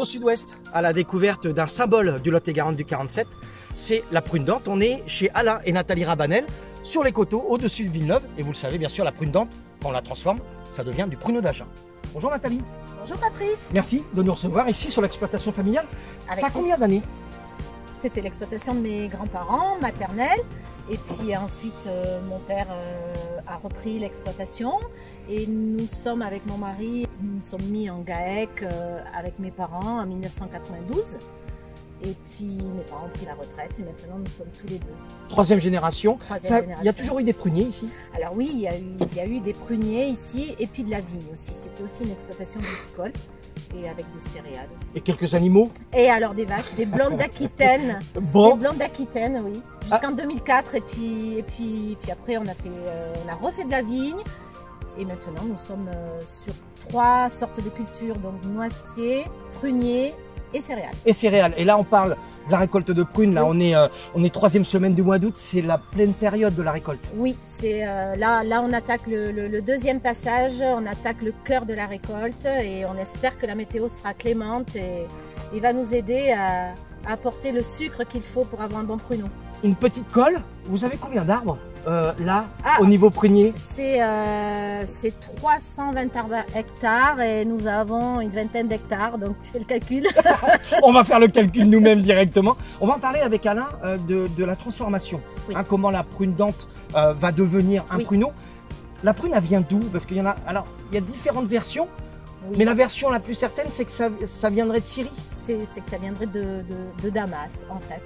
au sud-ouest, à la découverte d'un symbole du Lot-et-Garonne du 47. C'est la prune dente. On est chez Alain et Nathalie Rabanel, sur les coteaux, au-dessus de Villeneuve. Et vous le savez, bien sûr, la prune dente, quand on la transforme, ça devient du pruneau d'Agen. Bonjour Nathalie. Bonjour Patrice. Merci de nous recevoir ici sur l'exploitation familiale. Ça a combien d'années? C'était l'exploitation de mes grands-parents maternels. Et puis ensuite, mon père a repris l'exploitation. Et nous sommes avec mon mari, nous sommes mis en GAEC avec mes parents en 1992. Et puis mes parents ont pris la retraite et maintenant nous sommes tous les deux. Troisième génération. Génération. Il y a toujours eu des pruniers ici? Alors oui, il y a eu des pruniers ici et puis de la vigne aussi. C'était aussi une exploitation viticole et avec des céréales aussi. Et quelques animaux? Et alors des vaches, des blondes d'Aquitaine. Bon. Des blondes d'Aquitaine, oui. Jusqu'en 2004 et puis après on a refait de la vigne. Et maintenant nous sommes sur 3 sortes de cultures, donc noisetiers, pruniers et céréales. Et céréales. Et là, on parle de la récolte de prunes. Là, oui. On est troisième semaine du mois d'août. C'est la pleine période de la récolte. Oui, c'est là, on attaque le deuxième passage. On attaque le cœur de la récolte et on espère que la météo sera clémente et va nous aider à apporter le sucre qu'il faut pour avoir un bon pruneau. Une petite colle. Vous avez combien d'arbres là, au niveau prunier? C'est 320 hectares et nous avons une vingtaine d'hectares, donc tu fais le calcul. On va faire le calcul nous-mêmes directement. On va en parler avec Alain de la transformation. Oui. Hein, comment la prune dente va devenir un pruneau. La prune, elle vient d'où? Parce qu'il y en a, alors, il y a différentes versions, mais la version la plus certaine, c'est que ça viendrait de Syrie. C'est que ça viendrait de Damas, en fait.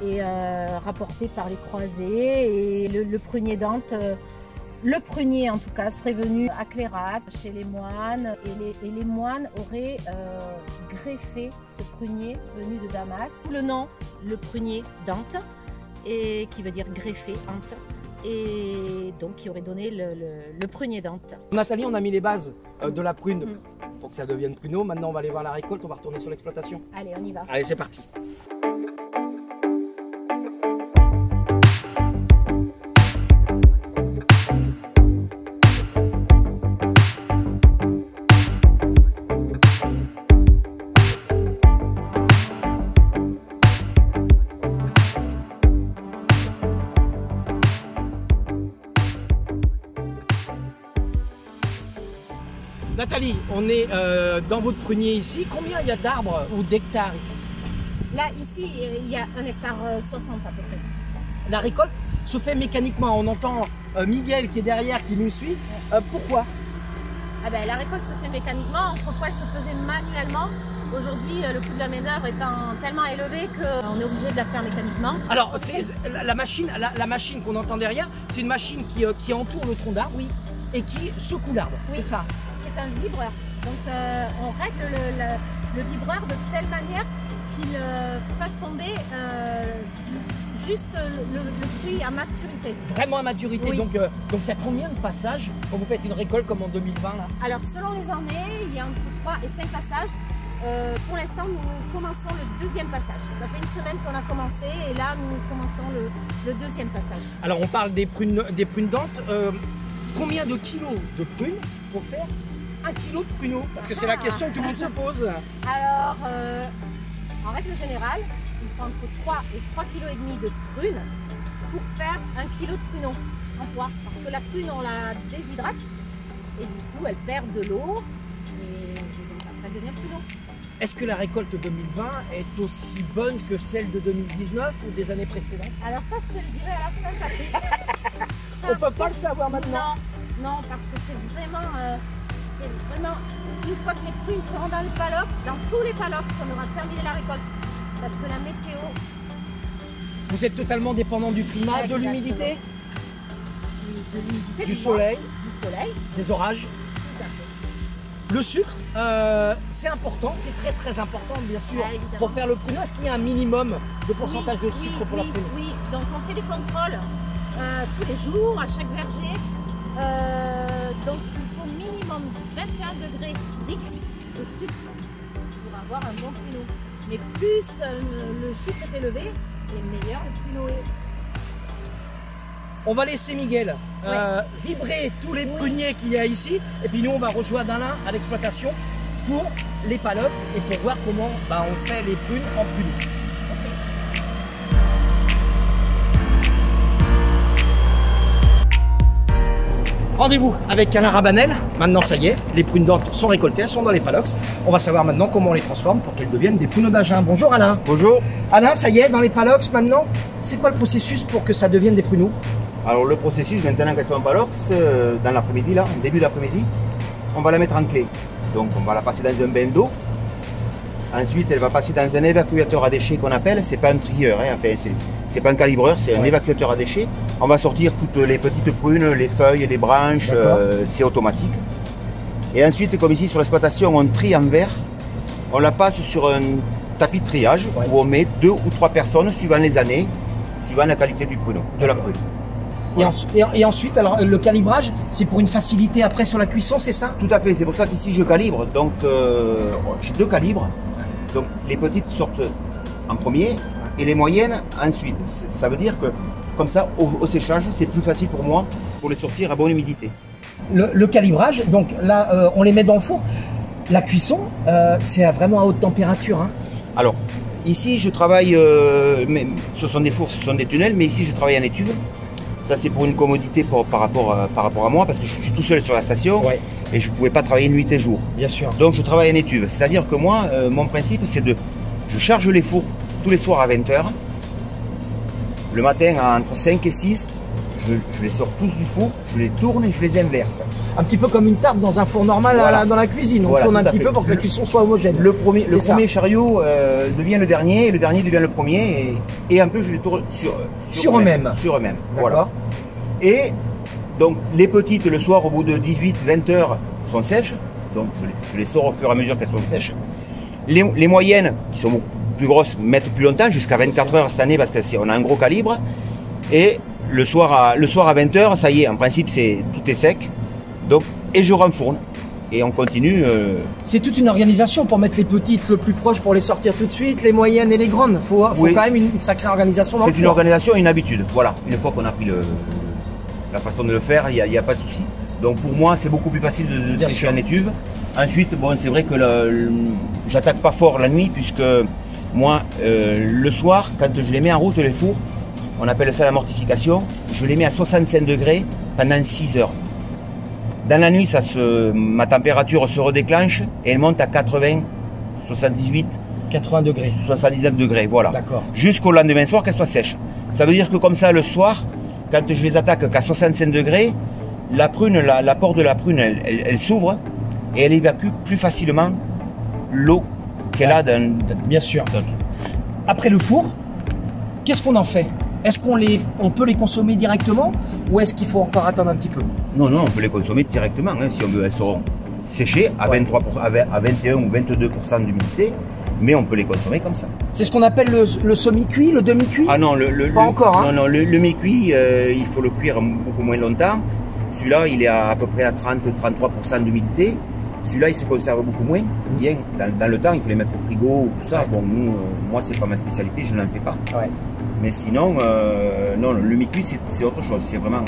Et rapporté par les croisés et le prunier dente, le prunier en tout cas serait venu à Clérac chez les moines et les moines auraient greffé ce prunier venu de Damas. Le nom, le prunier dente, et qui veut dire greffé, dente, et donc qui aurait donné le prunier dente. Nathalie, on a mis les bases de la prune pour que ça devienne pruneau. Maintenant on va aller voir la récolte, on va retourner sur l'exploitation. Allez, on y va. Allez, c'est parti. Nathalie, on est dans votre prunier ici. Combien il y a d'arbres ou d'hectares ici? Là, ici, il y a 1,60 hectare à peu près. La récolte se fait mécaniquement. On entend Miguel qui est derrière, qui nous suit. Pourquoi? La récolte se fait mécaniquement. Autrefois, elle se faisait manuellement. Aujourd'hui, le coût de la main-d'œuvre étant tellement élevé qu'on est obligé de la faire mécaniquement. Alors, la machine qu'on entend derrière, c'est une machine qui entoure le tronc d'arbre et qui secoue l'arbre. Oui. C'est ça? C'est un vibreur. Donc on règle le vibreur de telle manière qu'il fasse tomber juste le fruit à maturité. Vraiment à maturité. Oui. Donc il y a combien de passages quand vous faites une récolte comme en 2020 là? Alors selon les années, il y a entre 3 et 5 passages. Pour l'instant, nous commençons le deuxième passage. Ça fait une semaine qu'on a commencé et là, nous commençons le deuxième passage. Alors on parle des prunes dentes. Combien de kilos de prunes pour faire 1 kilo de pruneau? Parce que c'est la question que tout le monde se pose. Alors, en règle générale, il faut entre 3 et 3,5 kg de prunes pour faire 1 kg de pruneau en poids. Parce que la prune, on la déshydrate et du coup, elle perd de l'eau et après, elle devient pruneau. Est-ce que la récolte 2020 est aussi bonne que celle de 2019 ou des années précédentes? Alors ça, je te le dirai à la fin, Patrice. On ne peut pas le savoir maintenant. Non, parce que c'est vraiment, une fois que les prunes seront dans le palox, dans tous les palox, qu'on aura terminé la récolte. Parce que la météo... Vous êtes totalement dépendant du climat, de l'humidité, du soleil, des orages. Tout à fait. Le sucre, c'est important, c'est très important bien sûr pour faire le pruneau. Est-ce qu'il y a un minimum de pourcentage de sucre pour la prune? Oui, donc on fait des contrôles tous les jours, à chaque verger. Donc il faut minimum 21 degrés d'X de sucre pour avoir un bon pruneau. Mais plus le chiffre est élevé, et meilleur le pruneau est. On va laisser Miguel vibrer tous les pruniers qu'il y a ici. Et puis nous, on va rejoindre Alain à l'exploitation pour les palox et pour voir comment on fait les prunes en pruneaux. Rendez-vous avec Alain Rabanel. Maintenant, ça y est, les prunes dentes sont récoltées, elles sont dans les palox. On va savoir maintenant comment on les transforme pour qu'elles deviennent des pruneaux d'Agen. Bonjour Alain. Bonjour. Alain, ça y est, dans les palox maintenant, c'est quoi le processus pour que ça devienne des pruneaux? Alors le processus, maintenant qu'elles sont en palox, dans l'après-midi, là, début d'après-midi, on va la mettre en clé. Donc on va la passer dans un bain d'eau. Ensuite, elle va passer dans un évacuateur à déchets qu'on appelle. C'est pas un trieur, hein, enfin, c'est pas un calibreur, c'est un évacuateur à déchets. On va sortir toutes les petites prunes, les feuilles, les branches, c'est automatique. Et ensuite, comme ici sur l'exploitation, on trie en verre. On la passe sur un tapis de triage où on met 2 ou 3 personnes suivant les années, suivant la qualité du pruneau, de la prune. Voilà. Et ensuite, alors, le calibrage, c'est pour une facilité après sur la cuisson, c'est ça? Tout à fait, c'est pour ça qu'ici je calibre. Donc j'ai 2 calibres. Donc les petites sortent en premier et les moyennes ensuite. Ça veut dire que comme ça, au séchage, c'est plus facile pour moi pour les sortir à bonne humidité. Le calibrage, donc là, on les met dans le four. La cuisson, c'est vraiment à haute température. Hein. Alors, ici, je travaille, mais ce sont des fours, ce sont des tunnels, mais ici, je travaille en étuve. Ça, c'est pour une commodité par rapport à moi, parce que je suis tout seul sur la station et je ne pouvais pas travailler nuit et jour. Bien sûr. Donc, je travaille en étuve. C'est-à-dire que moi, mon principe, c'est je charge les fours tous les soirs à 20 h. Le matin, entre 5 et 6, je les sors tous du four, je les tourne et je les inverse. Un petit peu comme une tarte dans un four normal dans la cuisine. On tourne un petit peu pour que la cuisson soit homogène. Le premier chariot devient le dernier, et le dernier devient le premier, et un peu je les tourne sur eux-mêmes. Sur eux-mêmes. Voilà. Et donc les petites le soir au bout de 18-20 heures sont sèches, donc je les sors au fur et à mesure qu'elles sont sèches. Les moyennes, qui sont beaucoup plus grosses, mettent plus longtemps, jusqu'à 24 heures cette année parce qu'on a un gros calibre. Et le soir à 20 h, ça y est, en principe tout est sec. Donc, et je renfourne. Et on continue. C'est toute une organisation pour mettre les petites le plus proche pour les sortir tout de suite, les moyennes et les grandes. Il faut quand même une sacrée organisation dans le four. C'est une organisation et une habitude. Voilà, une fois qu'on a pris la façon de le faire, il n'y a pas de souci. Donc pour moi, c'est beaucoup plus facile de sécher en étuve. Ensuite, bon, c'est vrai que j'attaque pas fort la nuit puisque moi, le soir, quand je les mets en route, les fours, on appelle ça la mortification, je les mets à 65 degrés pendant 6 heures. Dans la nuit, ma température se redéclenche et elle monte à 80, 78, 80 degrés. 79 degrés, voilà. D'accord. Jusqu'au lendemain soir qu'elle soit sèche. Ça veut dire que comme ça, le soir, quand je les attaque qu'à 65 degrés, la prune, l'apport de la prune, elle s'ouvre et elle évacue plus facilement l'eau qu'elle a dans... Bien sûr. Après le four, qu'est-ce qu'on en fait? Est-ce qu'on peut les consommer directement ou est-ce qu'il faut encore attendre un petit peu? Non, on peut les consommer directement. Hein, si on veut, elles seront séchées à 21 ou 22% d'humidité, mais on peut les consommer comme ça. C'est ce qu'on appelle le semi-cuit, le demi-cuit? Ah non, pas encore. Hein. Non, le mi-cuit, il faut le cuire beaucoup moins longtemps. Celui-là, il est à peu près à 30-33% d'humidité. Celui-là, il se conserve beaucoup moins. Bien, dans le temps, il faut les mettre au frigo ou tout ça. Bon, moi, c'est pas ma spécialité, je n'en fais pas. Mais sinon, non, le mi-cuit, c'est autre chose. C'est vraiment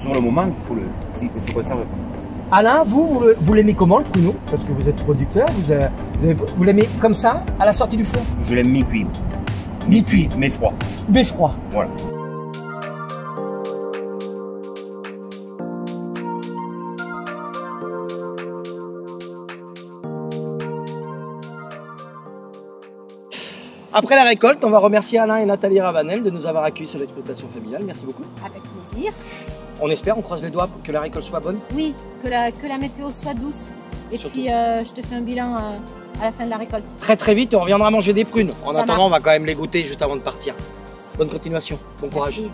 sur le moment qu'il faut se conserve pas. Alain, vous l'aimez comment le pruneau? Parce que vous êtes producteur, vous l'aimez comme ça, à la sortie du four? Je l'aime mi-cuit. Mi-cuit, mais froid. Mais froid. Voilà. Après la récolte, on va remercier Alain et Nathalie Rabanel de nous avoir accueillis sur l'exploitation familiale. Merci beaucoup. Avec plaisir. On espère, on croise les doigts que la récolte soit bonne. Oui, que la météo soit douce. Et surtout. Puis je te fais un bilan à la fin de la récolte. Très très vite, on reviendra manger des prunes. En attendant, on va quand même les goûter juste avant de partir. Bonne continuation, bon courage. Merci.